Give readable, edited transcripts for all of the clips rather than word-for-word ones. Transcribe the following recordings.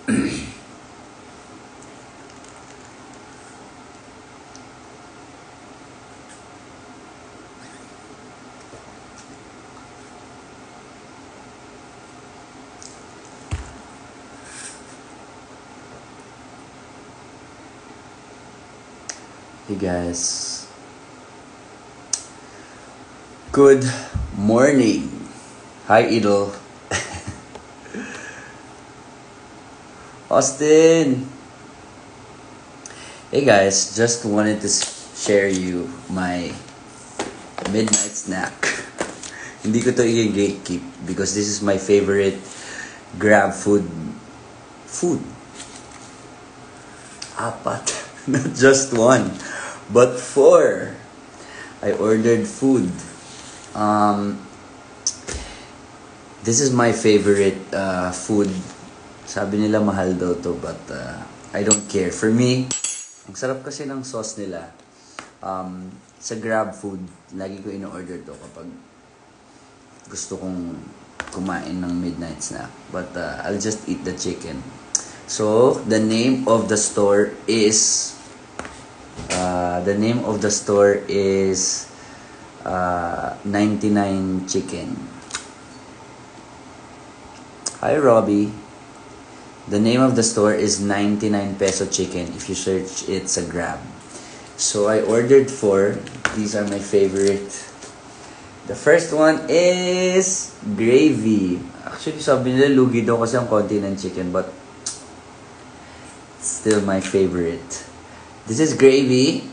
Hey guys, good morning. Hi Idol. Austin. Hey guys, just wanted to share you my midnight snack. Hindi ko to i-gatekeep because this is my favorite Grab food. Apat. Not just one, but 4. I ordered food. This is my favorite food. Sabi nila mahal daw to, but I don't care. For me, ang sarap kasi ng sauce nila. Sa Grab food, lagi ko in-order to kapag gusto kong kumain ng midnight snack. But I'll just eat the chicken. So, the name of the store is 99 Chicken. Hi Robbie. The name of the store is 99 Peso Chicken if you search it sa Grab. So I ordered 4. These are my favorite. The first one is gravy. Actually sabi nila lugi daw kasi ang konti ng chicken, but still my favorite. This is gravy.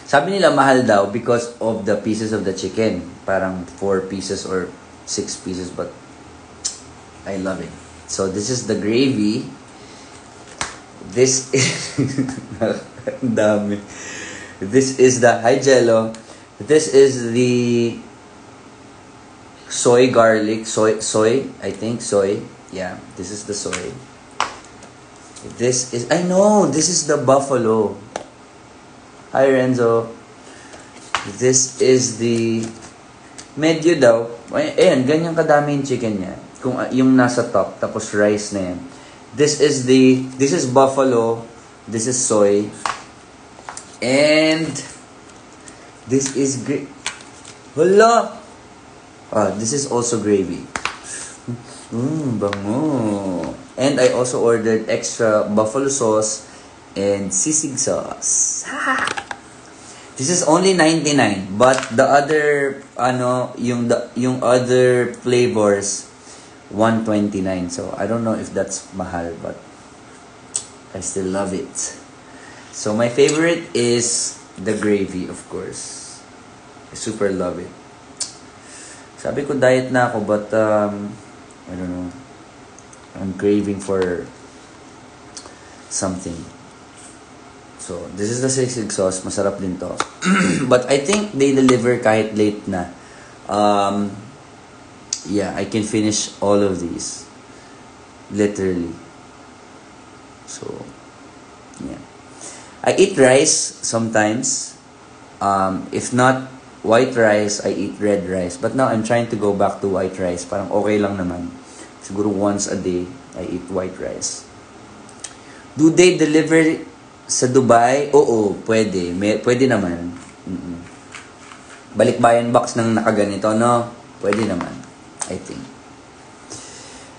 Sabi nila mahal daw because of the pieces of the chicken. Parang 4 pieces or 6 pieces, but I love it. So this is the gravy. This is dami. This is the hi Jello. This is the soy garlic, soy, I think soy. Yeah, this is the soy. This is, I know, this is the buffalo. Hi Renzo. This is the medyo daw. Ayan, ganyan kadami yung chicken niya. Kung yung nasa top, tapos rice na yan. This is buffalo. This is soy. And this is hala! This is also gravy. Bango. And I also ordered extra buffalo sauce and sisig sauce. This is only 99, but the other yung other flavors 129. So I don't know if that's mahal, but I still love it. So my favorite is the gravy, of course. I super love it. Sabi ko diet na ako, but I don't know. I'm craving for something. So, this is the sisig sauce. Masarap din to. But I think they deliver kahit late na. Yeah, I can finish all of these. Literally. So, yeah. I eat rice sometimes. If not white rice, I eat red rice. But now I'm trying to go back to white rice. Parang okay lang naman. Siguro once a day, I eat white rice. Do they deliver sa Dubai? Oo, pwede. Pwede naman. Balikbayan box ng nakaganito, no? Pwede naman, I think.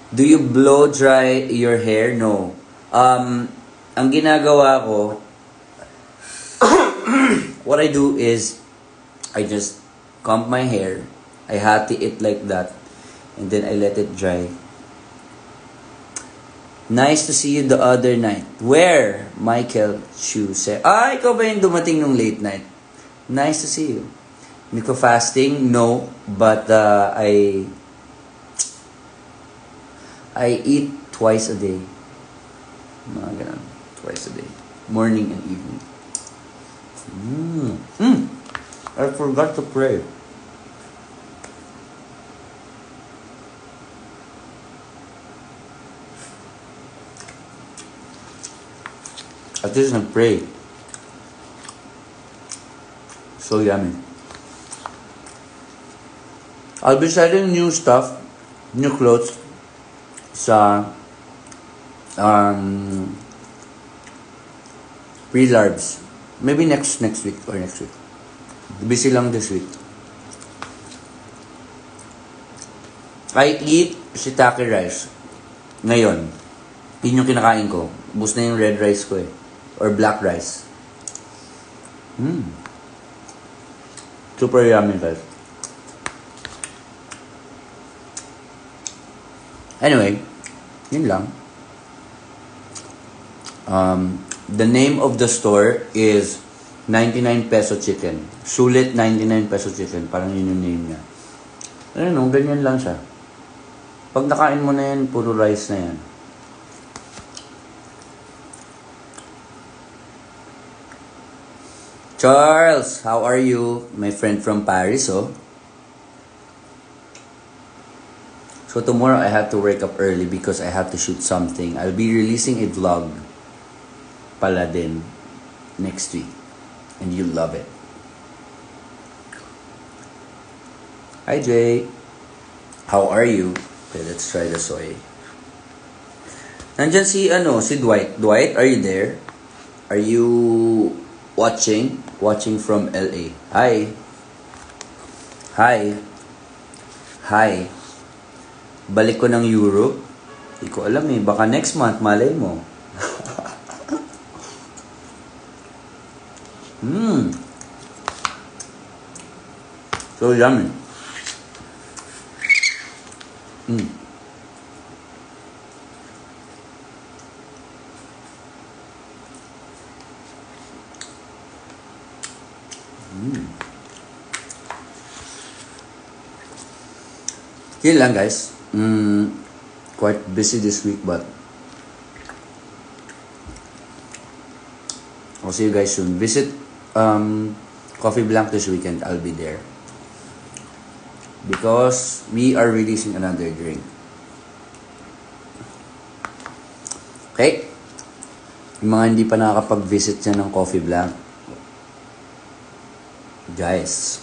Do you blow dry your hair? No. Ang ginagawa ko, what I do is, I just comb my hair. I hati it like that. And then I let it dry. Nice to see you the other night. Where? Michael Chu said. Ikaw ba yung dumating nung late night? Nice to see you. Nico fasting? No. But I eat twice a day. Mga ganun. Twice a day. Morning and evening. I forgot to pray. At least nag-pray. So yummy. I'll be selling new stuff, new clothes sa Um, Pre-larbs. Maybe next week or next week. Busy lang this week. I eat shiitake rice. Ngayon. Yun yung kinakain ko. Ubus na yung red rice ko eh. Or black rice. Super yummy guys. Anyway, yun lang. The name of the store is 99 peso chicken. Sulit 99 peso chicken. Parang yun yung name niya. Ayun o, ganyan lang siya. Pag nakain mo na yan, puro rice na yan. Charles, how are you? My friend from Paris, oh. So tomorrow I have to wake up early because I have to shoot something. I'll be releasing a vlog pala din next week. And you'll love it. Hi Jay. How are you? Okay, let's try the soy. Nandyan si Dwight. Dwight, are you there? Are you watching? Watching from LA. Hi. Hi. Hi. Balik ko ng Europe. Hindi ko alam eh. Baka next month, malay mo. So yummy. Yun lang guys. Quite busy this week but I'll see you guys soon. Visit Coffee Blank this weekend. I'll be there. Because we are releasing another drink. Okay? Yung mga hindi pa nakakapag-visit niya ng Coffee Blank, guys,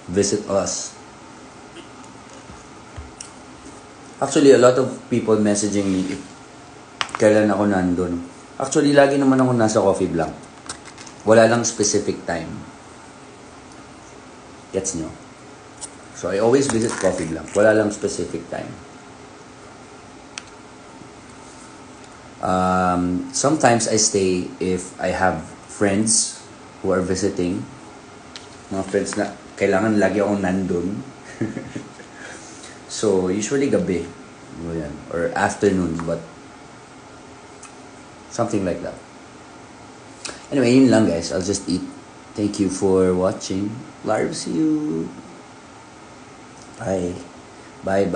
visit us. Actually, a lot of people messaging me if kailan ako nandun. Actually, lagi naman ako nasa Coffee Blank. Wala lang specific time. Gets nyo? So, I always visit Coffee Blank. Wala lang specific time. Sometimes I stay if I have friends who are visiting. Mga friends na kailangan lagi akong nandun. So, usually gabi. Or afternoon, but something like that. Anyway, yun lang guys. I'll just eat. Thank you for watching. Loves you. Bye. Bye.